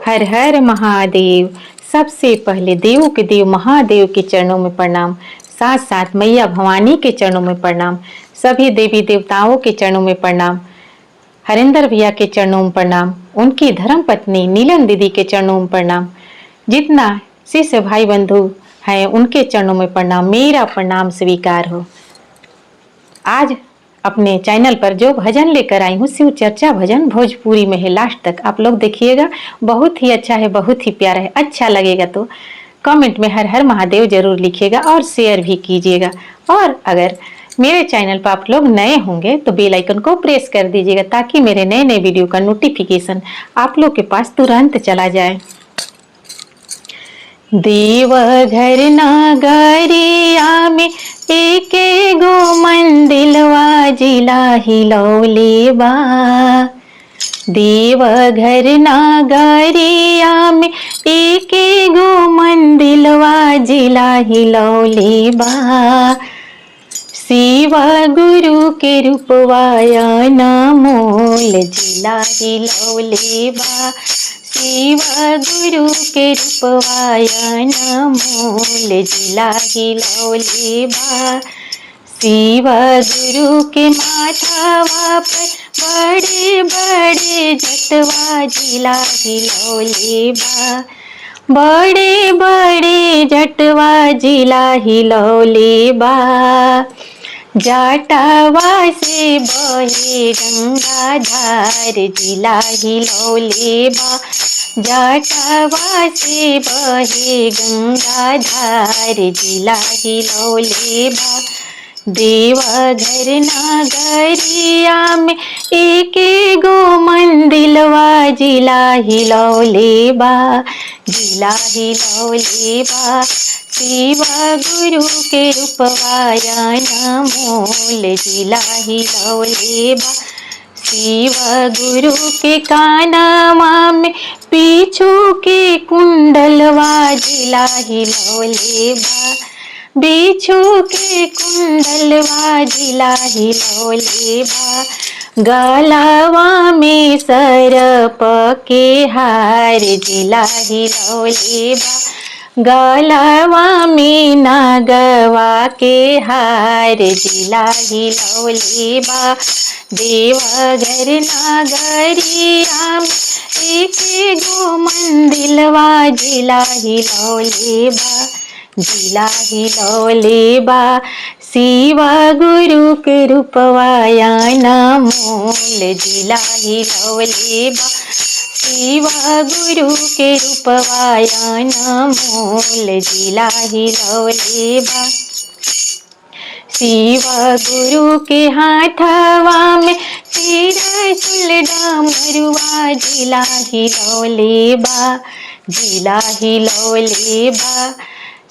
हर हर महादेव। सबसे पहले देवों के देव महादेव के चरणों में प्रणाम, साथ साथ मैया भवानी के चरणों में प्रणाम, सभी देवी देवताओं के चरणों में प्रणाम, हरिंदर भैया के चरणों में प्रणाम, उनकी धर्म पत्नी नीलम दीदी के चरणों में प्रणाम, जितना शिष्य भाई बंधु हैं उनके चरणों में प्रणाम। मेरा प्रणाम स्वीकार हो। आज अपने चैनल पर जो भजन लेकर आई हूँ शिव चर्चा भजन भोजपुरी में है। लास्ट तक आप लोग देखिएगा, बहुत ही अच्छा है, बहुत ही प्यारा है। अच्छा लगेगा तो कमेंट में हर हर महादेव जरूर लिखिएगा और शेयर भी कीजिएगा। और अगर मेरे चैनल पर आप लोग नए होंगे तो बेल आइकन को प्रेस कर दीजिएगा ताकि मेरे नए नए वीडियो का नोटिफिकेशन आप लोग के पास तुरंत चला जाए। देवघर नगरिया में एके गो मंदिलवा जिला हिलौले बा। देवघर नगरिया में एके गो मंदिलवा जिला हिलौले बा। शिव गुरु के रूपवाया नमोल जिला हिलौले बा। शिव गुरु के रूपवाया नमोल जिला हिलौले बा। शिव गुरु के माथावा पर बड़े बड़े जटवा जिला हिलौले बा। बड़े बड़े जटवा जिला हिलौले बा। जटावा से बहे गंगा धार जिला हिलौले बा। जटावा से बहे गंगा धार जिला हिलौले बा। देवघर नगरिया में एके गो मंदिलवा जिला हिलौले बा। जिला हिलौले बा। शिव गुरु के रूपवाया नमोल जिला हिलौले बा। शिव गुरु के कानवा में पीछू के कुंडलवा जिला हिलौले बा। बिच्छू के कुंडलवा जिला हिलौले बा। गलवा में सरप के हार जिला हिलौले बा। गलवा में नागवा के हार जिला हिलौले बा। देवघर नगरिया में एके गो मंदिलवा जिला हिलौले बा। जिला हिलौले बा। शिव गुरु के रूपवाया नमोल जिला हिलौले बा। शिव गुरु के रूपवाया नमोल जिला हिलौले बा। शिव गुरु के हाथवा में त्रिशूल डमरुआ जिला हिलौले बा। जिला हिलौले बा।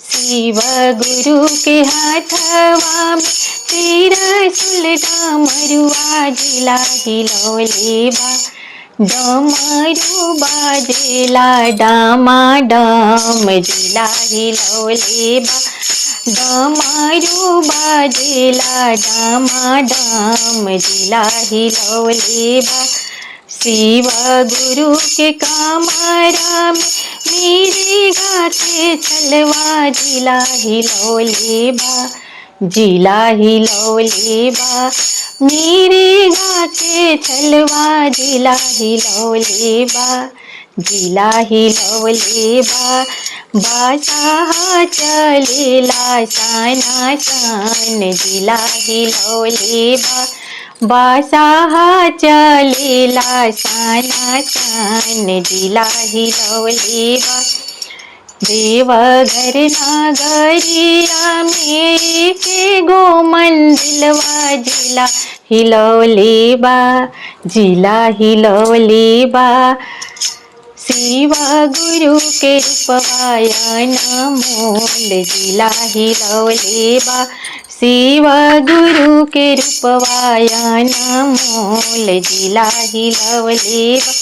शिव गुरु के हाथवा में त्रिशूल डमरुआ जिला हिलौले बा। डमरू बाजेला डामाडम जिला हिलौले बा। डमरू बाजेला डामाडम जिला हिलौले बा। शिव गुरु के कमरा में मिर्गा के छलवा जिला हिलौले बा। जिला हिलौले बा। मिर्गा के छलवा जिला हिलौले बा। जिला हिलौले बा। बादशाह चलेला शाना शान जिला हिलौले बा। बादशाह चलेला शाना शान जिला हिलौले बा। देवघर नगरिया में एके गो मंदिलवा जिला हिलौले बा। जिला हिलौले बा। शिव गुरु के रूपवाया नमोल जिला हिलौले बा। शिव गुरु के रूपवाया नमोल जिला हिलौले बा।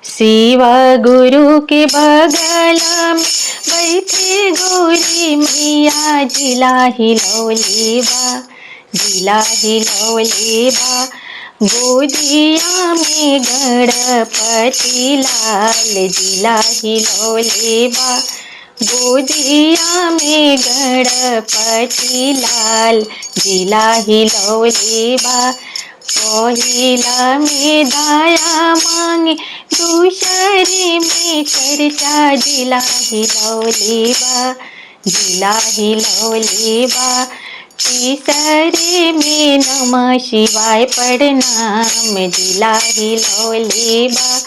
शिव गुरु के बगल में बैठे गौरी मैया जिला हिलौले बा। जिला हिलौले बा। गोदिया में गणपति लाल जिला हिलौले बा। गोदिया में गणपति लाल जिला हिलौले बा। पहिला में दाया मांगे दूसरे में चर्चा जिला हिलौले बा। जिला हिलौले बा। तीसरे में नमः शिवाय प्रणाम जिला हिलौले बा।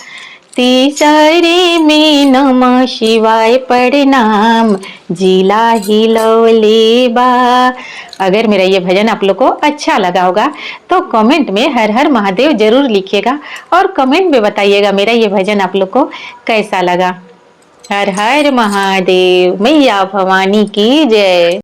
तीसरे में नमः शिवाय प्रणाम जिला हिलौले बा। अगर मेरा ये भजन आप लोग को अच्छा लगा होगा तो कमेंट में हर हर महादेव जरूर लिखिएगा और कमेंट में बताइएगा मेरा ये भजन आप लोग को कैसा लगा। हर हर महादेव, मैया भवानी की जय।